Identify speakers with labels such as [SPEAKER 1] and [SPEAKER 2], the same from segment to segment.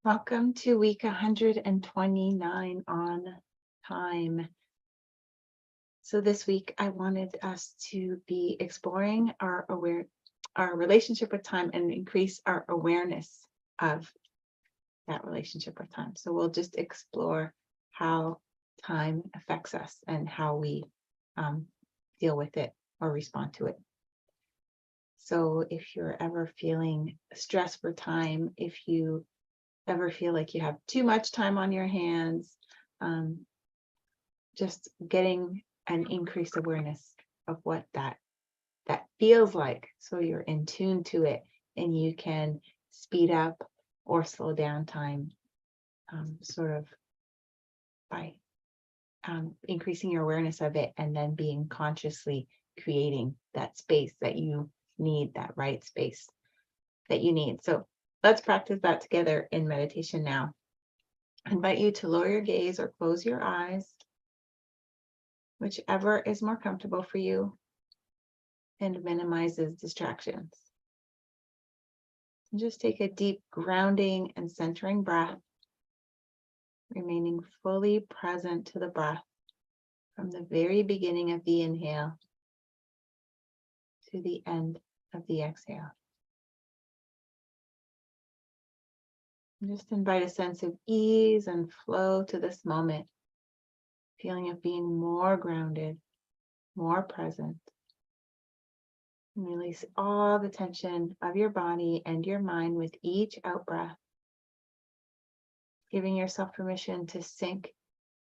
[SPEAKER 1] Welcome to week 129 on time. So this week I wanted us to be exploring our relationship with time and increase our awareness of that relationship with time. So we'll just explore how time affects us and how we deal with it or respond to it. So if you're ever feeling stressed for time, if you ever feel like you have too much time on your hands, just getting an increased awareness of what that feels like, so you're in tune to it and you can speed up or slow down time, sort of by increasing your awareness of it and then being consciously creating that space that you need, that right space that you need. So let's practice that together in meditation now. I invite you to lower your gaze or close your eyes, whichever is more comfortable for you and minimizes distractions. And just take a deep grounding and centering breath, remaining fully present to the breath from the very beginning of the inhale to the end of the exhale. Just invite a sense of ease and flow to this moment, feeling of being more grounded, more present. And release all the tension of your body and your mind with each out breath, giving yourself permission to sink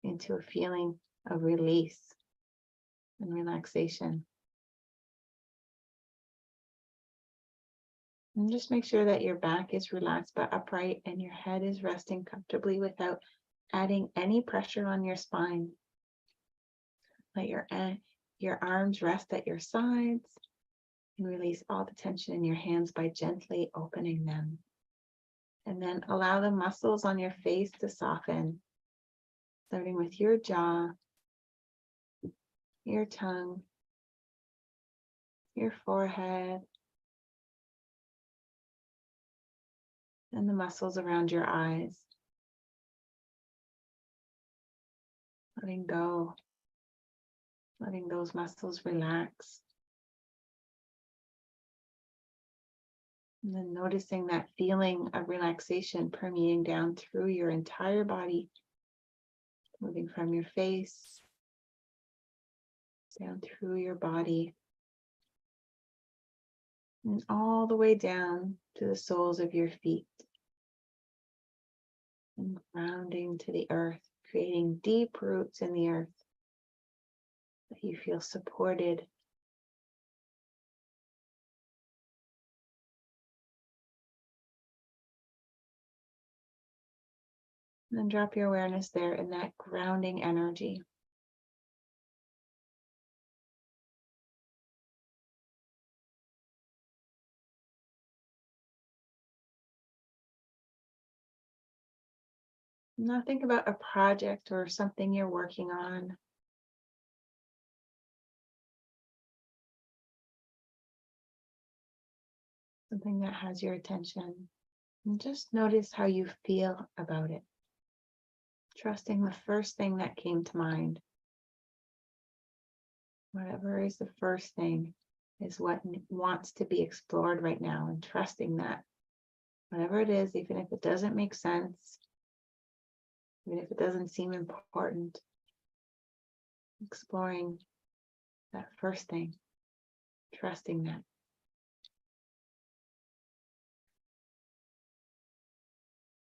[SPEAKER 1] into a feeling of release and relaxation. And just make sure that your back is relaxed but upright and your head is resting comfortably without adding any pressure on your spine. Let your arms rest at your sides and release all the tension in your hands by gently opening them. And then allow the muscles on your face to soften, starting with your jaw, your tongue, your forehead, and the muscles around your eyes. Letting go, letting those muscles relax. And then noticing that feeling of relaxation permeating down through your entire body, moving from your face down through your body and all the way down to the soles of your feet, and grounding to the earth, creating deep roots in the earth that you feel supported. And then drop your awareness there in that grounding energy. Now think about a project or something you're working on. Something that has your attention. And just notice how you feel about it. Trusting the first thing that came to mind. Whatever is the first thing is what wants to be explored right now, and trusting that whatever it is, even if it doesn't make sense, even if it doesn't seem important, exploring that first thing, trusting that.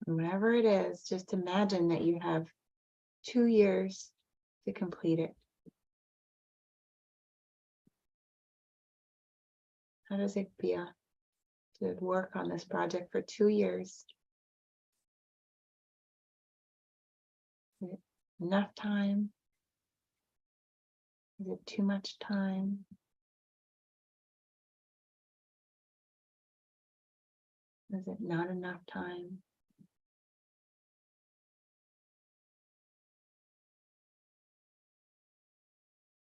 [SPEAKER 1] And whatever it is, just imagine that you have 2 years to complete it. How does it feel to work on this project for 2 years? Is it enough time? Is it too much time? Is it not enough time?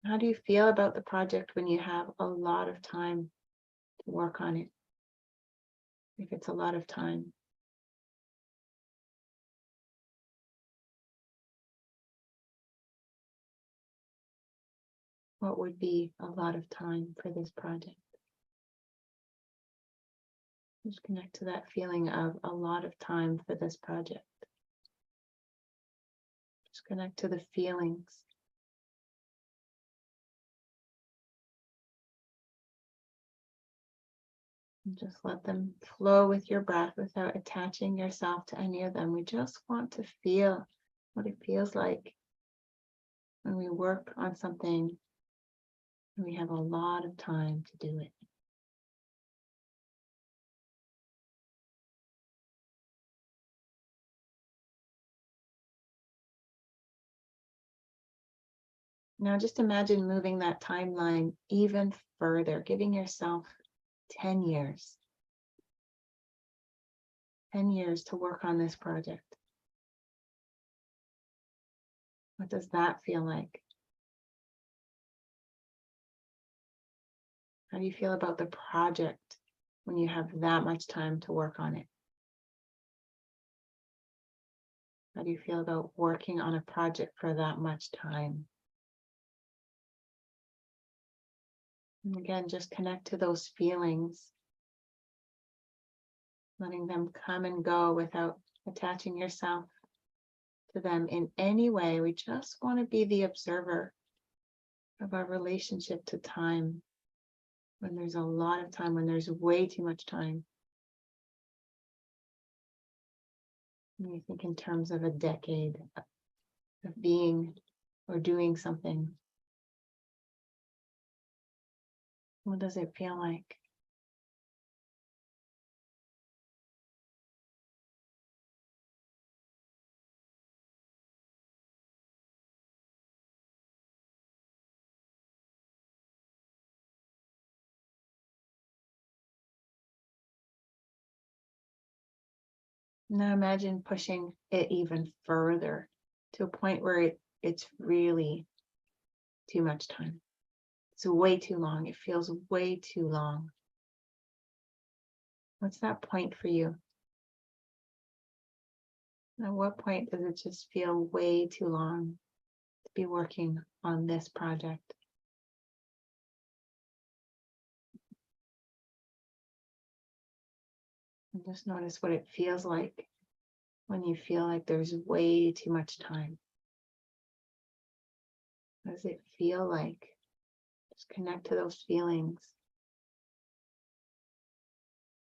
[SPEAKER 1] How do you feel about the project when you have a lot of time to work on it? If it's a lot of time. What would be a lot of time for this project? Just connect to that feeling of a lot of time for this project. Just connect to the feelings. And just let them flow with your breath without attaching yourself to any of them. We just want to feel what it feels like when we work on something and we have a lot of time to do it. Now just imagine moving that timeline even further, giving yourself 10 years. 10 years to work on this project. What does that feel like? How do you feel about the project when you have that much time to work on it? How do you feel about working on a project for that much time? And again, just connect to those feelings, letting them come and go without attaching yourself to them in any way. We just want to be the observer of our relationship to time. When there's a lot of time, when there's way too much time. When you think in terms of a decade of being or doing something, what does it feel like? Now imagine pushing it even further to a point where it's really too much time. It's way too long. It feels way too long. What's that point for you? At what point does it just feel way too long to be working on this project? And just notice what it feels like when you feel like there's way too much time. What does it feel like? Just connect to those feelings.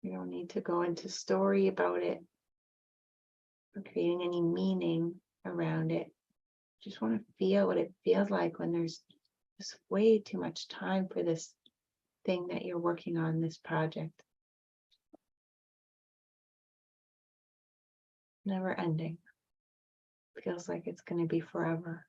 [SPEAKER 1] You don't need to go into story about it or creating any meaning around it. Just want to feel what it feels like when there's just way too much time for this thing that you're working on, this project. Never ending. Feels like it's going to be forever.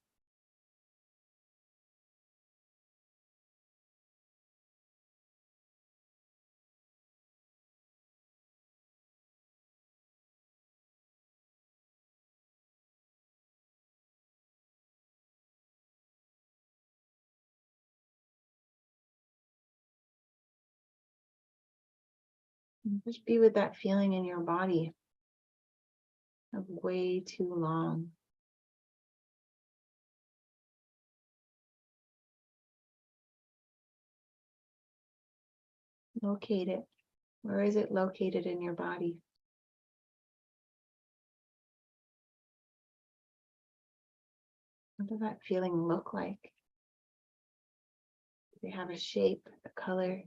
[SPEAKER 1] And just be with that feeling in your body of way too long. Locate it. Where is it located in your body? What does that feeling look like? Do they have a shape, a color?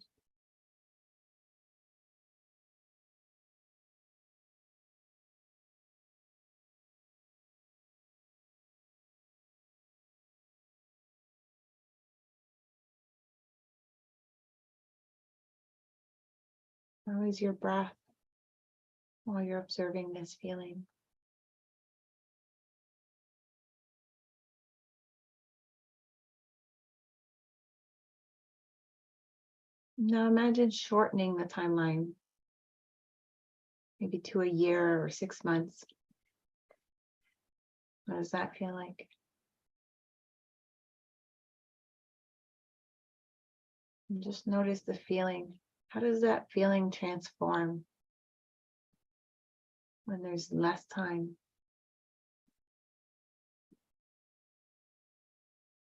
[SPEAKER 1] How is your breath while you're observing this feeling? Now imagine shortening the timeline, maybe to a year or 6 months. What does that feel like? And just notice the feeling. How does that feeling transform when there's less time?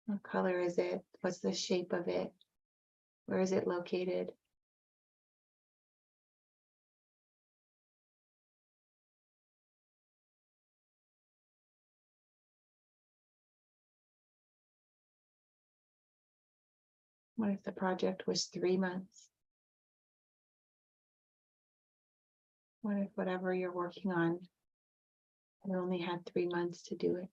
[SPEAKER 1] What color is it? What's the shape of it? Where is it located? What if the project was 3 months? What if whatever you're working on, you only had 3 months to do it?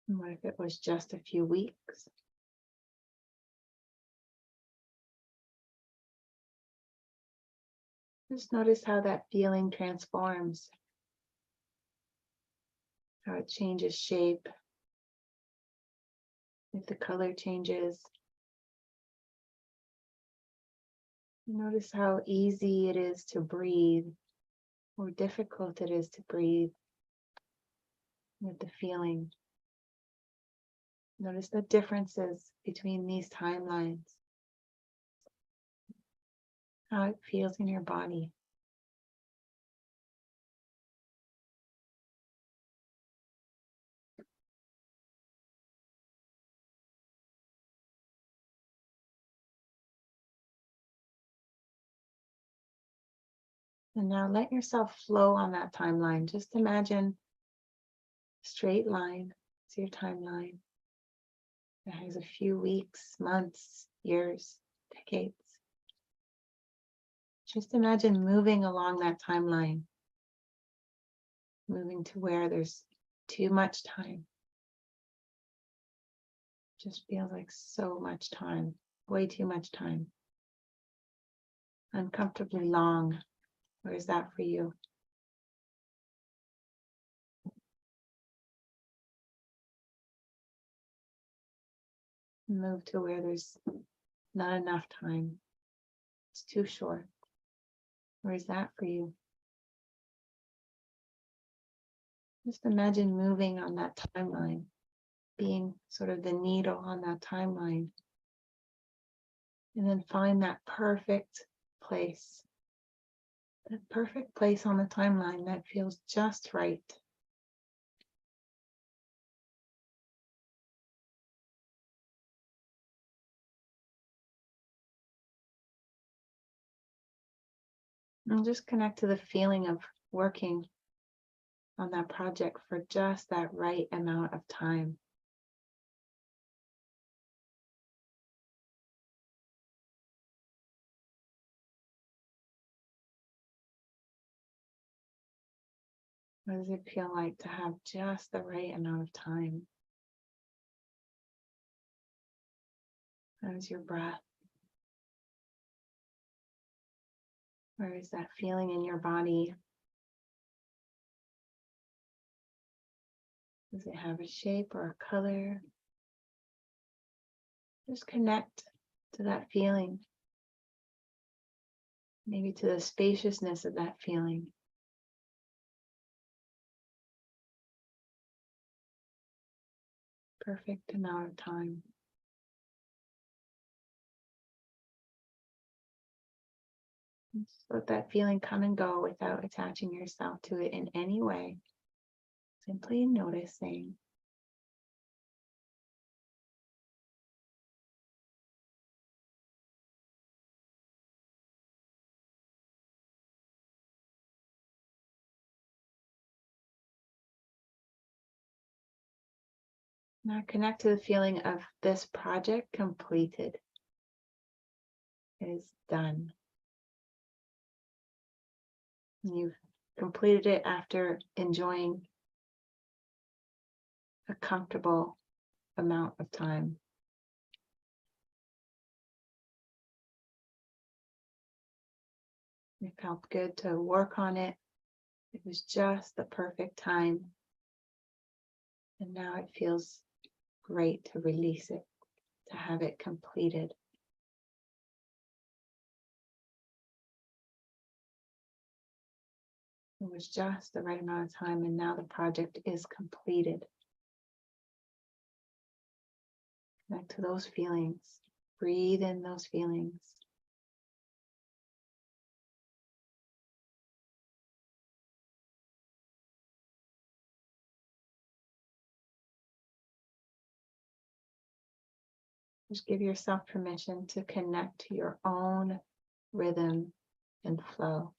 [SPEAKER 1] And what if it was just a few weeks? Just notice how that feeling transforms, how it changes shape, if the color changes. Notice how easy it is to breathe, or difficult it is to breathe with the feeling. Notice the differences between these timelines, how it feels in your body. And now let yourself flow on that timeline. Just imagine a straight line. It's your timeline. It has a few weeks, months, years, decades. Just imagine moving along that timeline, moving to where there's too much time. Just feels like so much time, way too much time. Uncomfortably long. Where is that for you? Move to where there's not enough time. It's too short. Where is that for you? Just imagine moving on that timeline, being sort of the needle on that timeline. And then find that perfect place. That perfect place on the timeline that feels just right. And just connect to the feeling of working on that project for just that right amount of time. What does it feel like to have just the right amount of time? How is your breath? Where is that feeling in your body? Does it have a shape or a color? Just connect to that feeling. Maybe to the spaciousness of that feeling. Perfect amount of time. Just let that feeling come and go without attaching yourself to it in any way. Simply noticing. Now connect to the feeling of this project completed. It is done. You've completed it after enjoying a comfortable amount of time. It felt good to work on it. It was just the perfect time. And now it feels great to release it, to have it completed. It was just the right amount of time, and now the project is completed. Connect to those feelings. Breathe in those feelings. Just give yourself permission to connect to your own rhythm and flow,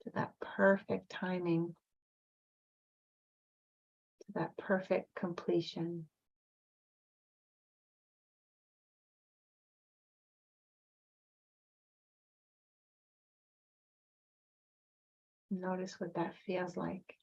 [SPEAKER 1] to that perfect timing, to that perfect completion. Notice what that feels like.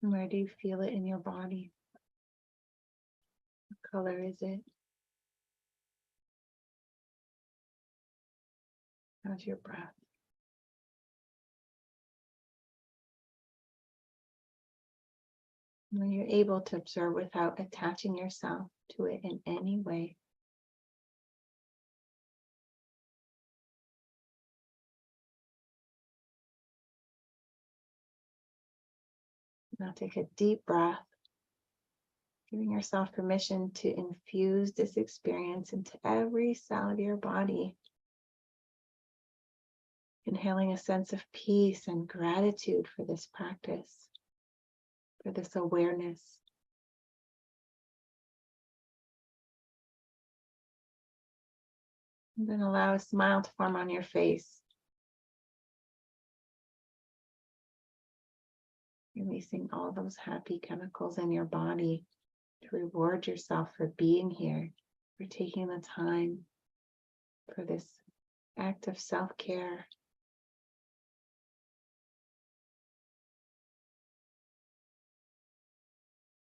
[SPEAKER 1] Where do you feel it in your body? What color is it? How's your breath? When you're able to observe without attaching yourself to it in any way. Now take a deep breath, giving yourself permission to infuse this experience into every cell of your body. Inhaling a sense of peace and gratitude for this practice, for this awareness. And then allow a smile to form on your face. Releasing all those happy chemicals in your body to reward yourself for being here, for taking the time for this act of self-care.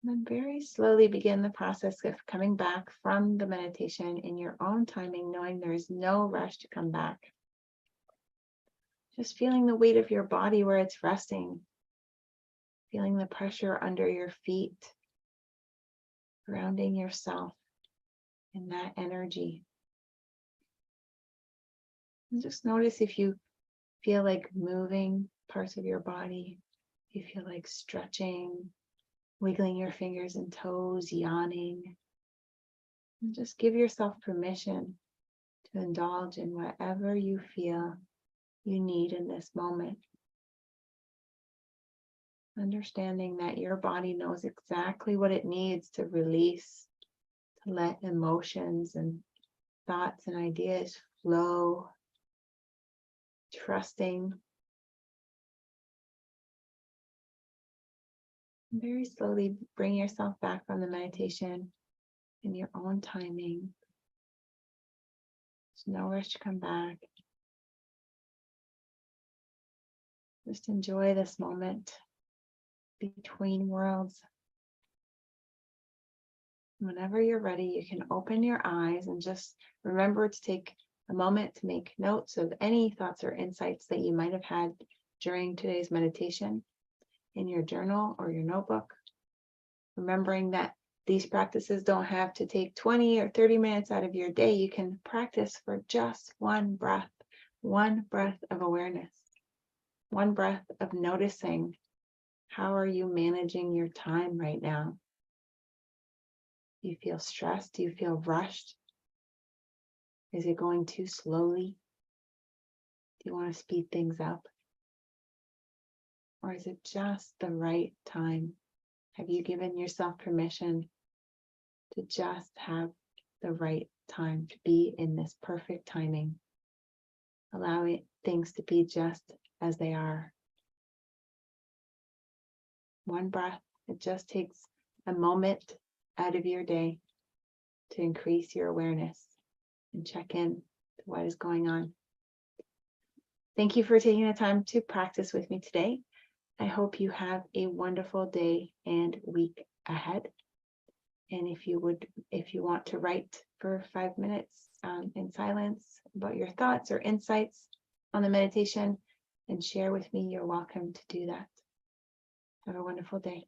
[SPEAKER 1] And then very slowly begin the process of coming back from the meditation in your own timing, knowing there is no rush to come back. Just feeling the weight of your body where it's resting. Feeling the pressure under your feet. Grounding yourself in that energy. And just notice if you feel like moving parts of your body. If you feel like stretching, wiggling your fingers and toes, yawning. And just give yourself permission to indulge in whatever you feel you need in this moment. Understanding that your body knows exactly what it needs to release, to let emotions and thoughts and ideas flow. Trusting. Very slowly bring yourself back from the meditation in your own timing. There's no rush to come back. Just enjoy this moment between worlds. Whenever you're ready, you can open your eyes and just remember to take a moment to make notes of any thoughts or insights that you might have had during today's meditation in your journal or your notebook. Remembering that these practices don't have to take 20 or 30 minutes out of your day. You can practice for just one breath of awareness, one breath of noticing. How are you managing your time right now? Do you feel stressed? Do you feel rushed? Is it going too slowly? Do you want to speed things up? Or is it just the right time? Have you given yourself permission to just have the right time, to be in this perfect timing, allowing things to be just as they are? One breath. It just takes a moment out of your day to increase your awareness and check in to what is going on. Thank you for taking the time to practice with me today. I hope you have a wonderful day and week ahead. And if you want to write for 5 minutes in silence about your thoughts or insights on the meditation and share with me, you're welcome to do that. Have a wonderful day.